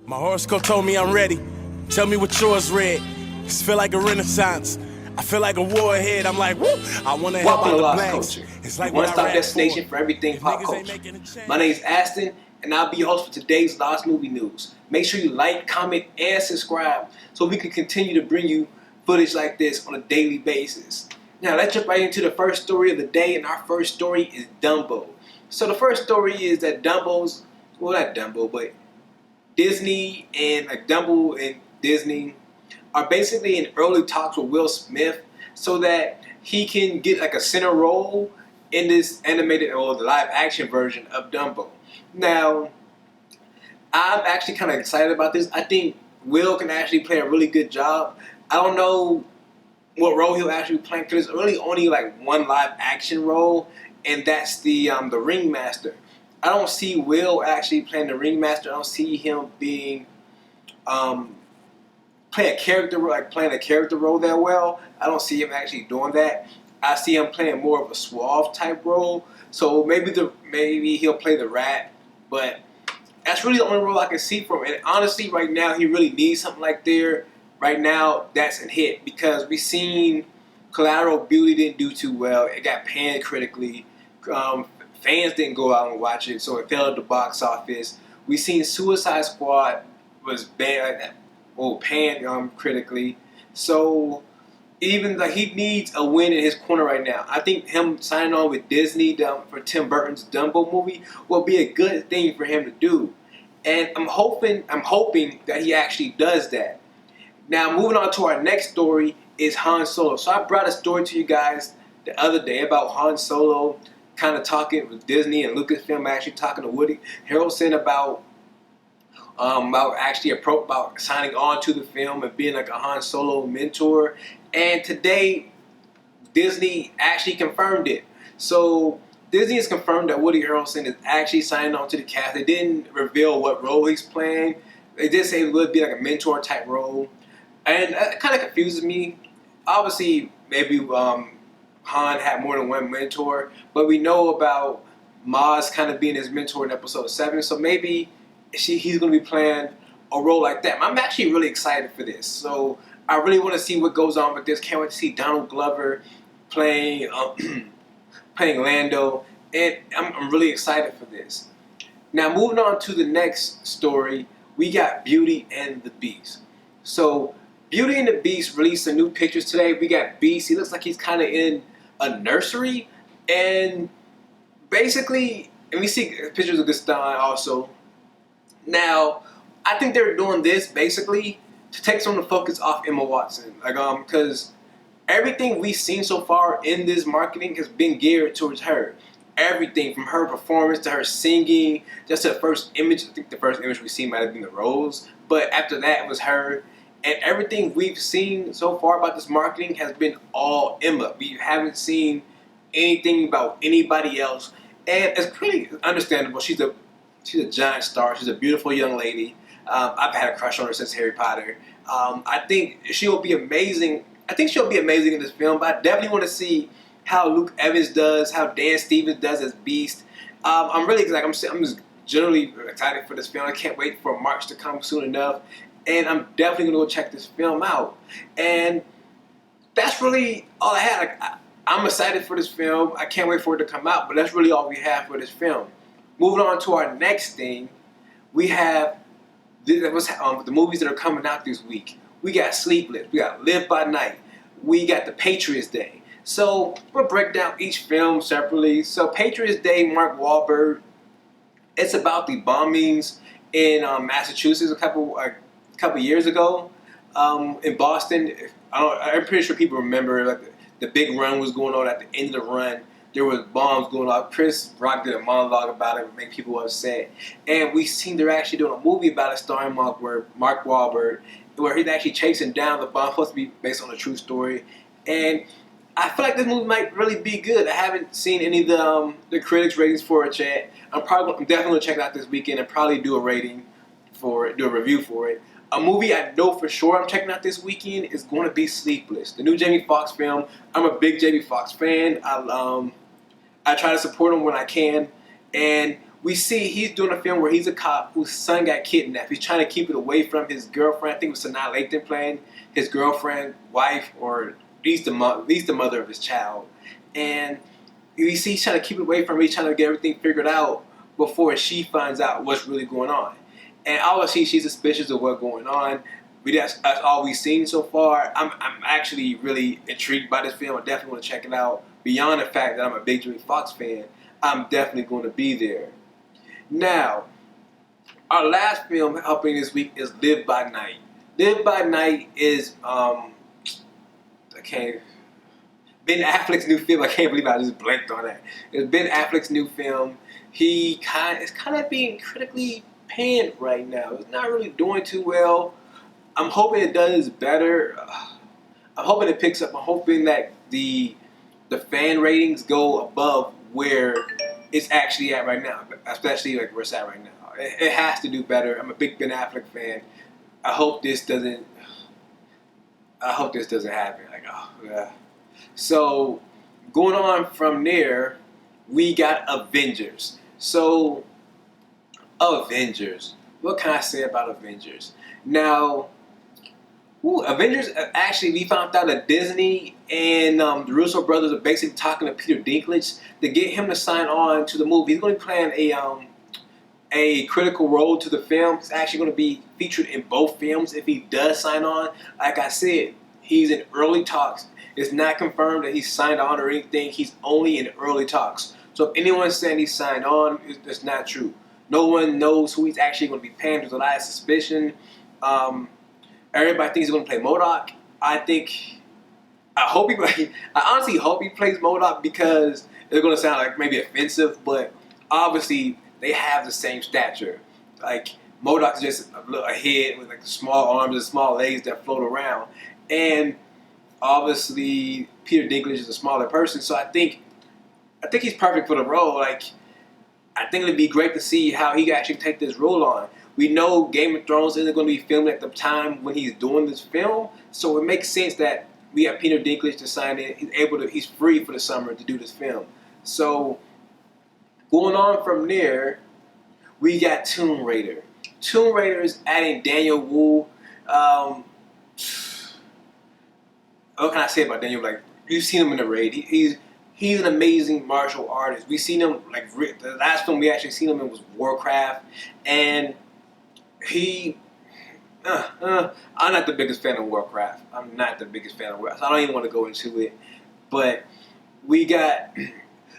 My horoscope told me I'm ready. Tell me what yours read. It's feel like a renaissance. I feel like a war ahead. I'm like, woo! I want to help out the blacks. It's like one-stop destination for everything pop culture. My name is Astøn, and I'll be your host for today's Lost Movie News. Make sure you like, comment, and subscribe so we can continue to bring you footage like this on a daily basis. Now, let's jump right into the first story of the day, and our first story is Dumbo. So the first story is that Disney and Dumbo and Disney are basically in early talks with Will Smith so that he can get like a center role in this animated or the live action version of Dumbo. Now, I'm actually kind of excited about this. I think Will can actually play a really good job. I don't know what role he'll actually play because there's really only like one live action role, and that's the ringmaster. I don't see Will actually playing the ringmaster. I don't see him being playing a character role that well. I don't see him actually doing that. I see him playing more of a suave type role. So maybe he'll play the rat, but that's really the only role I can see from him. And honestly, right now he really needs something like there. Right now, that's a hit because we've seen Collateral Beauty didn't do too well. It got panned critically. Fans didn't go out and watch it, so it fell at the box office. We seen Suicide Squad was banned, panned critically. So even though he needs a win in his corner right now, I think him signing on with Disney for Tim Burton's Dumbo movie will be a good thing for him to do. And I'm hoping that he actually does that. Now, moving on to our next story is Han Solo. So I brought a story to you guys the other day about Han Solo kind of talking with Disney and Lucasfilm, actually talking to Woody Harrelson about signing on to the film and being like a Han Solo mentor. And today, Disney actually confirmed it. So Disney has confirmed that Woody Harrelson is actually signing on to the cast. They didn't reveal what role he's playing. They did say it would be like a mentor type role. And that kind of confuses me. Obviously, maybe Han had more than one mentor, but we know about Maz kind of being his mentor in episode 7, so maybe he's going to be playing a role like that. I'm actually really excited for this, so I really want to see what goes on with this. Can't wait to see Donald Glover playing Lando, and I'm really excited for this. Now, moving on to the next story, we got Beauty and the Beast. So Beauty and the Beast released some new pictures today. We got Beast. He looks like he's kind of in a nursery. And basically, and we see pictures of Gaston also. Now, I think they're doing this basically to take some of the focus off Emma Watson. Because everything we've seen so far in this marketing has been geared towards her. Everything from her performance to her singing, just her first image. I think the first image we see might have been the rose. But after that, it was her. And everything we've seen so far about this marketing has been all Emma. We haven't seen anything about anybody else. And it's pretty understandable. She's a giant star. She's a beautiful young lady. I've had a crush on her since Harry Potter. I think she'll be amazing. I think she'll be amazing in this film. But I definitely want to see how Luke Evans does, how Dan Stevens does as Beast. I'm really excited. I'm just generally excited for this film. I can't wait for March to come soon enough. And I'm definitely going to go check this film out. And that's really all I had. I'm excited for this film. I can't wait for it to come out. But that's really all we have for this film. Moving on to our next thing, we have the movies that are coming out this week. We got Sleepless. We got Live by Night. We got The Patriots Day. So we'll break down each film separately. So Patriots Day, Mark Wahlberg. It's about the bombings in Massachusetts a couple years ago in Boston. I'm pretty sure people remember like the big run was going on. At the end of the run, there was bombs going off. Chris Rock did a monologue about it, make people upset. And we seen they're actually doing a movie about it starring Mark Wahlberg, where he's actually chasing down the bomb. Supposed to be based on a true story. And I feel like this movie might really be good. I haven't seen any of the critics' ratings for it yet. I'm definitely going to check it out this weekend and probably do a review for it. A movie I know for sure I'm checking out this weekend is going to be Sleepless, the new Jamie Foxx film. I'm a big Jamie Foxx fan. I try to support him when I can. And we see he's doing a film where he's a cop whose son got kidnapped. He's trying to keep it away from his girlfriend. I think it was Sanaa Lathan playing his girlfriend, wife, or at least the mother of his child. And we see he's trying to keep it away from her. He's trying to get everything figured out before she finds out what's really going on. And obviously she's suspicious of what's going on. That's all we've seen so far. I'm actually really intrigued by this film. I definitely want to check it out. Beyond the fact that I'm a big Jamie Foxx fan, I'm definitely going to be there. Now, our last film helping this week is Live by Night. Live by Night is Ben Affleck's new film. I can't believe I just blanked on that. It's Ben Affleck's new film. It's kind of being critically panned right now. It's not really doing too well. I'm hoping it does better. I'm hoping it picks up. I'm hoping that the fan ratings go above where it's actually at right now, especially like where it's at right now. It has to do better. I'm a big Ben Affleck fan. I hope this doesn't happen. Like, oh yeah. So going on from there, we got Avengers. So Avengers. What can I say about Avengers? Now, Avengers, actually, we found out that Disney and the Russo brothers are basically talking to Peter Dinklage to get him to sign on to the movie. He's going to be playing a critical role to the film. He's actually going to be featured in both films if he does sign on. Like I said, he's in early talks. It's not confirmed that he's signed on or anything. He's only in early talks. So if anyone's saying he's signed on, it's not true. No one knows who he's actually going to be playing. There's a lot of suspicion. Everybody thinks he's going to play MODOK. I honestly hope he plays MODOK because it's going to sound like maybe offensive, but obviously they have the same stature. Like MODOK is just a head with like small arms and small legs that float around, and obviously Peter Dinklage is a smaller person, so I think he's perfect for the role. Like, I think it'd be great to see how he can actually take this role on. We know Game of Thrones isn't going to be filmed at the time when he's doing this film, so it makes sense that we have Peter Dinklage to sign in. He's free for the summer to do this film. So going on from there, we got Tomb Raider. Tomb Raider is adding Daniel Wu. What can I say about Daniel? Like, you've seen him in the raid. He's an amazing martial artist. We've seen him, like, the last film we actually seen him in was Warcraft, and I'm not the biggest fan of Warcraft. I'm not the biggest fan of Warcraft. So I don't even want to go into it. But we got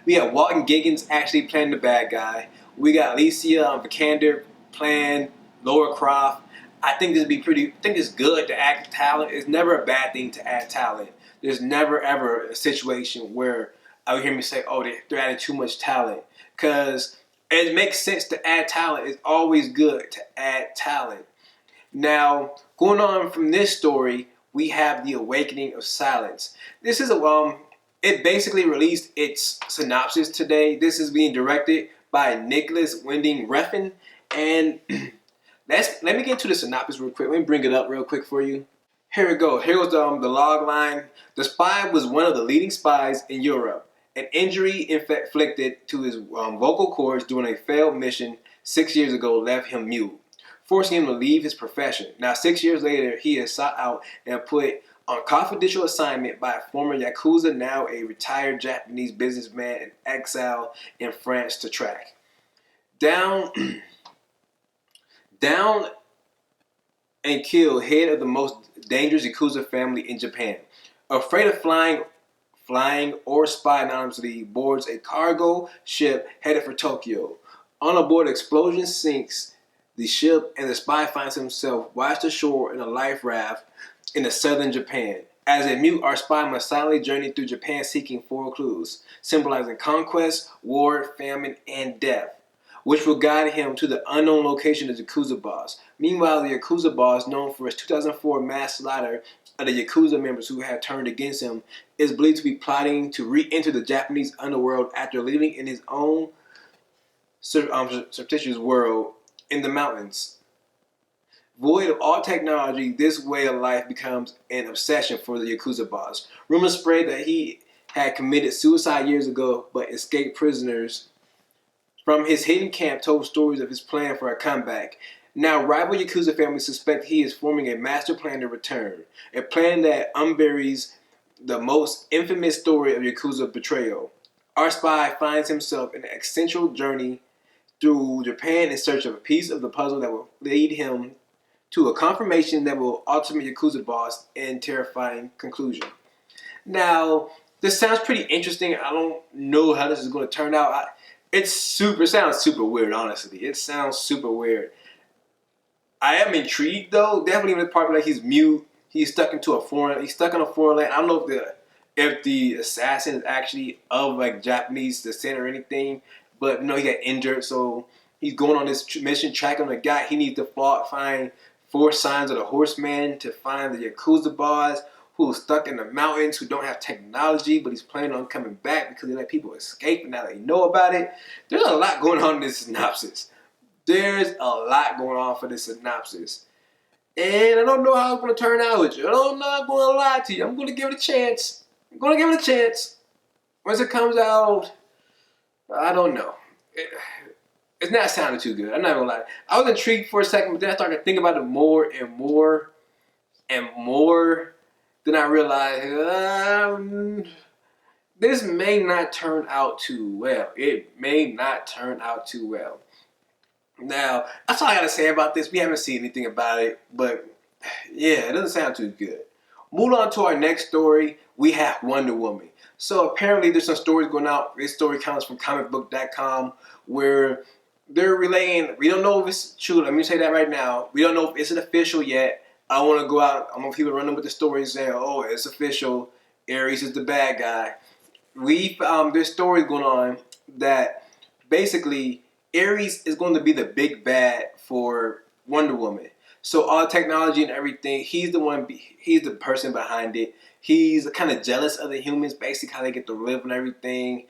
Walton Goggins actually playing the bad guy. We got Alicia Vikander playing Laura Croft. I think it's good to add talent. It's never a bad thing to add talent. There's never ever a situation where I would hear me say, oh, they're adding too much talent. Because it makes sense to add talent. It's always good to add talent. Now, going on from this story, we have The Awakening of Silence. This is it basically released its synopsis today. This is being directed by Nicolas Refn. And let me get into the synopsis real quick. Let me bring it up real quick for you. Here we go. Here was the log line. The spy was one of the leading spies in Europe. An injury inflicted to his vocal cords during a failed mission 6 years ago left him mute, forcing him to leave his profession. Now, 6 years later, he is sought out and put on confidential assignment by a former Yakuza, now a retired Japanese businessman in exile in France to track down and kill head of the most dangerous Yakuza family in Japan. Afraid of flying or spying anonymously, boards a cargo ship headed for Tokyo. On aboard, explosion sinks the ship, and the spy finds himself washed ashore in a life raft in the southern Japan. As a mute, our spy must silently journey through Japan seeking 4 clues, symbolizing conquest, war, famine, and death, which will guide him to the unknown location of the Yakuza boss. Meanwhile, the Yakuza boss, known for his 2004 mass slaughter of the Yakuza members who had turned against him, is believed to be plotting to re-enter the Japanese underworld after living in his own fictitious world in the mountains. Void of all technology, this way of life becomes an obsession for the Yakuza boss. Rumors spread that he had committed suicide years ago, but escaped prisoners from his hidden camp told stories of his plan for a comeback. Now, rival Yakuza families suspect he is forming a master plan to return, a plan that unburies the most infamous story of Yakuza betrayal. Our spy finds himself in an eccentric journey through Japan in search of a piece of the puzzle that will lead him to a confirmation that will ultimate Yakuza boss and terrifying conclusion. Now, this sounds pretty interesting. I don't know how this is going to turn out. It sounds super weird, honestly. It sounds super weird. I am intrigued though. Definitely the part where like he's mute. He's stuck in a foreign land. I don't know if the assassin is actually of like Japanese descent or anything, but he got injured, so he's going on this mission tracking the guy. He needs to find 4 signs of the horseman to find the Yakuza boss who's stuck in the mountains, who don't have technology, but he's planning on coming back because they let people escape and now they know about it. There's a lot going on in this synopsis. There's a lot going on for this synopsis. And I don't know how it's going to turn out with you. I'm not going to lie to you. I'm going to give it a chance. Once it comes out, I don't know. It's not sounding too good. I'm not going to lie. I was intrigued for a second, but then I started to think about it more and more and more. Then I realized this may not turn out too well. It may not turn out too well. Now, that's all I gotta say about this. We haven't seen anything about it, but yeah, it doesn't sound too good. Moving on to our next story, we have Wonder Woman. So apparently there's some stories going out. This story comes from comicbook.com where they're relaying, we don't know if it's true. Let me say that right now. We don't know if it's official yet. I want to go out, I want people running with the story and saying, oh, it's official. Ares is the bad guy. There's stories going on that basically Ares is going to be the big bad for Wonder Woman. So all technology and everything, he's the person behind it. He's kind of jealous of the humans, basically how they get to live and everything.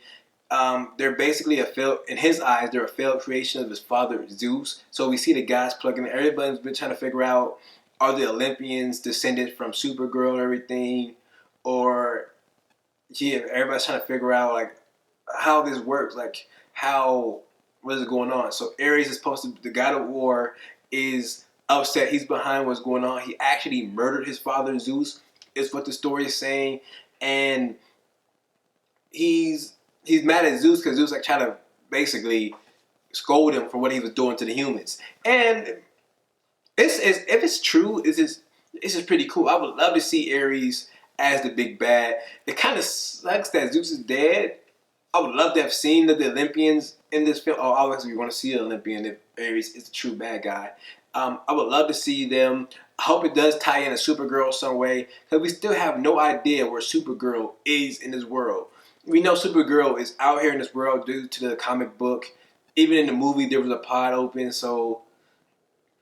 They're basically in his eyes, they're a failed creation of his father, Zeus. So we see the guys plugging in. Everybody's been trying to figure out, are the Olympians descended from Supergirl and everything? Or, yeah, everybody's trying to figure out, like, how this works. Like, what is going on? So Ares is supposed to, the god of war, is upset. He's behind what's going on. He actually murdered his father, Zeus, is what the story is saying. And he's mad at Zeus because Zeus like trying to basically scold him for what he was doing to the humans. And if it's true, this is pretty cool. I would love to see Ares as the big bad. It kind of sucks that Zeus is dead. I would love to have seen the Olympians in this film. Oh, obviously we want to see an Olympian if Ares is the true bad guy. I would love to see them. I hope it does tie in a Supergirl some way, because we still have no idea where Supergirl is in this world. We know Supergirl is out here in this world due to the comic book. Even in the movie, there was a pod open, so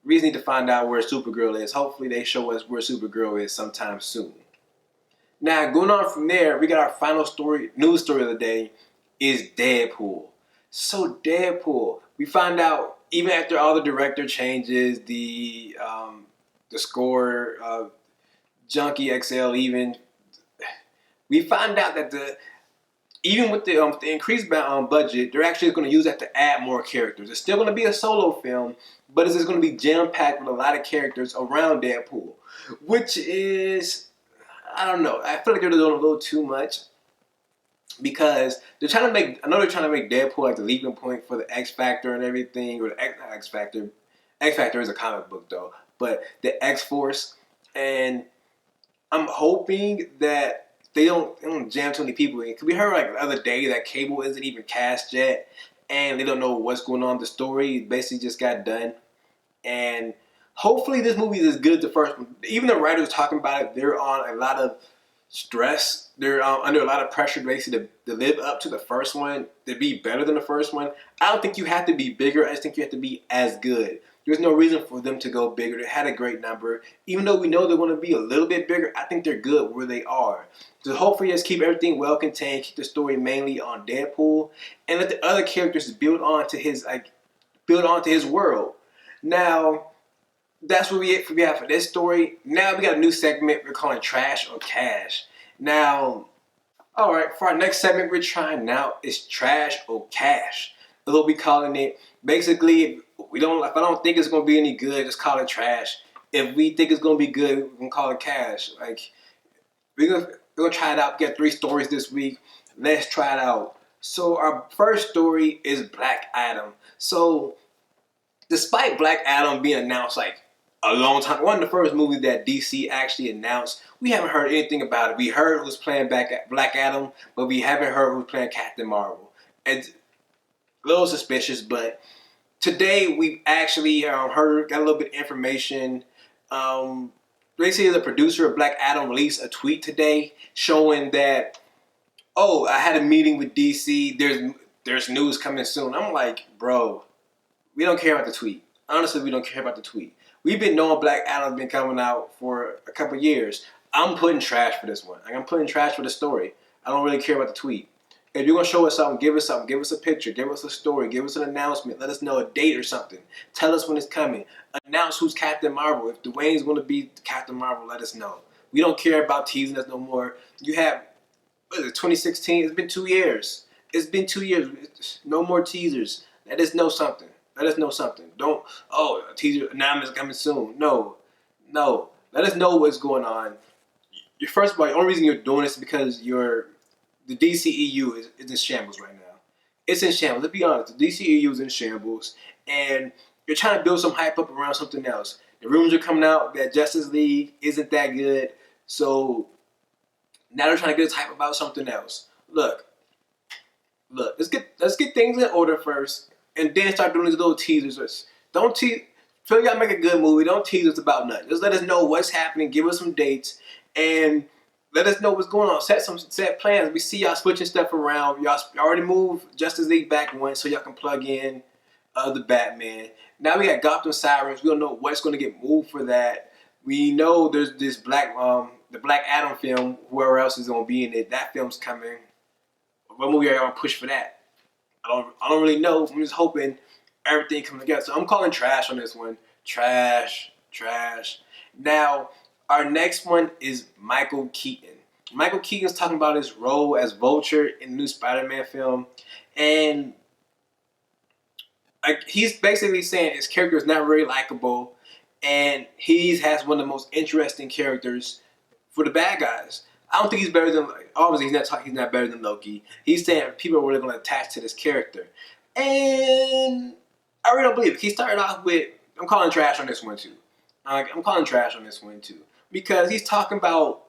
we just need to find out where Supergirl is. Hopefully they show us where Supergirl is sometime soon. Now, going on from there, we got our final news story of the day is Deadpool. So Deadpool, we find out even after all the director changes, the score, Junkie XL even, we find out that even with the increased budget, they're actually going to use that to add more characters. It's still going to be a solo film, but it's just going to be jam-packed with a lot of characters around Deadpool, which is, I don't know. I feel like they're doing a little too much because they're trying to make Deadpool like the leaping point for the X Factor and everything, or the X Factor. X Factor is a comic book though, but the X Force, and I'm hoping that they don't jam too many people in. Cause we heard like the other day that Cable isn't even cast yet, and they don't know what's going on. The story basically just got done, and hopefully this movie is as good as the first one. Even the writers talking about it, they're on a lot of stress. They're under a lot of pressure basically to live up to the first one, to be better than the first one. I don't think you have to be bigger. I just think you have to be as good. There's no reason for them to go bigger. They had a great number. Even though we know they're going to be a little bit bigger, I think they're good where they are. So hopefully just keep everything well contained, keep the story mainly on Deadpool, and let the other characters build onto his world. Now, that's what we have for this story. Now we got a new segment we're calling Trash or Cash. Now, alright, for our next segment we're trying now is Trash or Cash. That's what we calling it. Basically, if I don't think it's gonna be any good, just call it trash. If we think it's gonna be good, we're gonna call it cash. Like we're gonna try it out. Get 3 stories this week. Let's try it out. So our first story is Black Adam. So despite Black Adam being announced like a long time, one of the first movies that DC actually announced, we haven't heard anything about it. We heard who's playing Black Adam, but we haven't heard who's playing Captain Marvel. It's a little suspicious, but today we actually got a little bit of information. Basically, the producer of Black Adam released a tweet today showing that, oh, I had a meeting with DC. There's news coming soon. I'm like, bro, we don't care about the tweet. Honestly, we don't care about the tweet. We've been knowing Black Adam's been coming out for a couple of years. I'm putting trash for this one. I'm putting trash for the story. I don't really care about the tweet. If you're going to show us something, give us something. Give us a picture. Give us a story. Give us an announcement. Let us know a date or something. Tell us when it's coming. Announce who's Captain Marvel. If Dwayne's going to be Captain Marvel, let us know. We don't care about teasing us no more. You have, 2016? It's been 2 years. It's been 2 years. No more teasers. Let us know something. Let us know something. Don't, a teaser announcement is coming soon. No. Let us know what's going on. First of all, the only reason you're doing this is because the DCEU is in shambles right now. It's in shambles. Let's be honest. The DCEU is in shambles. And you're trying to build some hype up around something else. The rumors are coming out that Justice League isn't that good. So now they're trying to get us hype about something else. Look. Let's get things in order first. And then start doing these little teasers. Don't tease. Feel y'all make a good movie. Don't tease us about nothing. Just let us know what's happening. Give us some dates. And let us know what's going on. Set plans. We see y'all switching stuff around. Y'all already moved Justice League back one so y'all can plug in the Batman. Now we got Gotham Sirens. We don't know what's going to get moved for that. We know there's this the Black Adam film. Whoever else is going to be in it, that film's coming. What movie are y'all going to push for that? I don't really know. I'm just hoping everything comes together. So I'm calling trash on this one. Trash. Now, our next one is Michael Keaton. Michael Keaton's talking about his role as Vulture in the new Spider-Man film. And he's basically saying his character is not very likable. And he has one of the most interesting characters for the bad guys. I don't think he's better than, obviously he's not better than Loki. He's saying people are really going to attach to this character. And I really don't believe it. He started off with, I'm calling trash on this one too. Because he's talking about,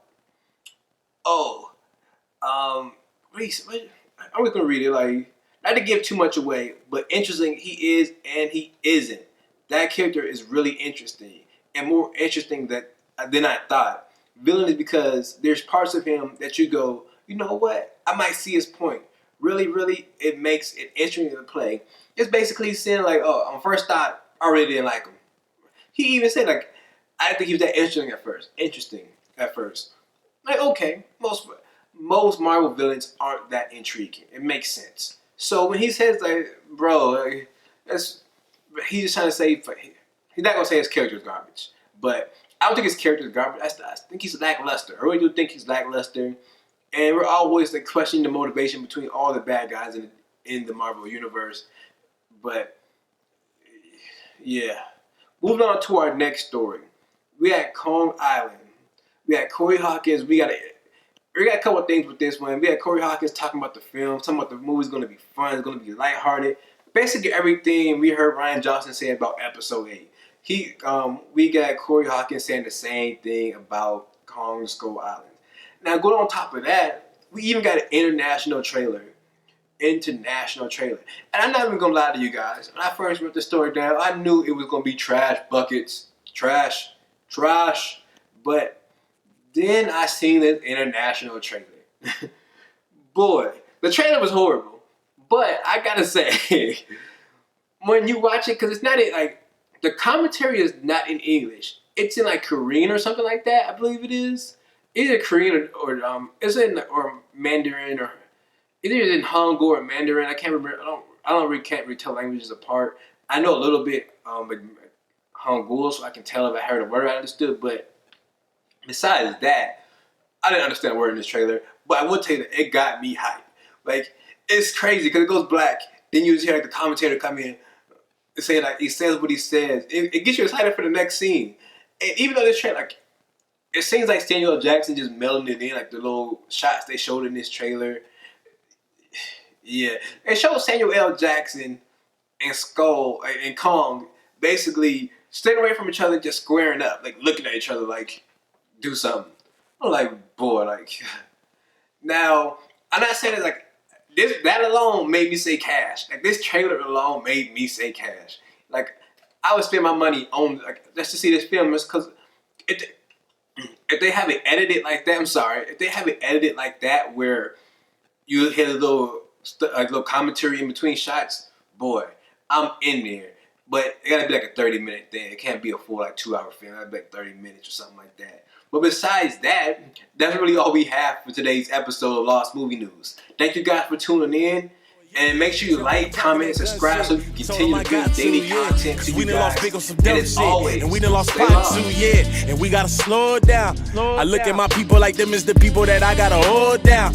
I'm just going to read it, like, not to give too much away, but interesting he is and he isn't. That character is really interesting and more interesting than I thought. Villain is because there's parts of him that you go, you know what? I might see his point. Really, it makes it interesting to play. It's basically saying like, on first thought, I really didn't like him. He even said like, I didn't think he was that interesting at first. Like, okay, most Marvel villains aren't that intriguing. It makes sense. So when he says like, bro, like, he's just trying to say, he's not gonna say his character is garbage, but I don't think his character is garbage. I think he's lackluster. I really do think he's lackluster. And we're always like questioning the motivation between all the bad guys in the Marvel universe. But yeah. Moving on to our next story. We had Kong Island. We had Corey Hawkins. We got a couple of things with this one. We had Corey Hawkins talking about the film, talking about the movie's going to be fun, it's going to be lighthearted. Basically everything we heard Ryan Johnson say about Episode 8. We got Corey Hawkins saying the same thing about Kong Skull Island. Now, going on top of that, we even got an international trailer. And I'm not even gonna lie to you guys. When I first wrote the story down, I knew it was gonna be trash buckets, trash. But then I seen this international trailer. Boy, the trailer was horrible. But I gotta say, when you watch it, because it's not like the commentary is not in English. It's in like Korean or something like that. I believe it is. Either Korean or Mandarin or either it's in Hangul or Mandarin. I can't remember. Can't really tell languages apart. I know a little bit like Hangul, so I can tell if I heard a word I understood. But besides that, I didn't understand a word in this trailer. But I will tell you that it got me hyped. Like, it's crazy because it goes black then you just hear like the commentator come in and say like he says what he says. It gets you excited for the next scene. And even though this trailer, like, it seems like Samuel L. Jackson just melding it in, like the little shots they showed in this trailer. Yeah, it shows Samuel L. Jackson and Skull and Kong basically staying away from each other, just squaring up, like looking at each other, like do something. I'm like, boy, like. Now, I'm not saying that like that alone made me say cash. Like this trailer alone made me say cash. Like I would spend my money on like just to see this film, is because if they have it edited like that, I'm sorry, if they have it edited like that where you hit a little commentary in between shots, boy, I'm in there. But it gotta be like a 30-minute thing. It can't be a full like 2-hour film. It gotta be like 30 minutes or something like that. But besides that, that's really all we have for today's episode of Lost Movie News. Thank you guys for tuning in. And make sure you like, comment, and subscribe so you can continue to bring daily content to you guys. And as always, and we done lost pots too, yeah. And we gotta slow it down. I look at my people like them is the people that I gotta hold down.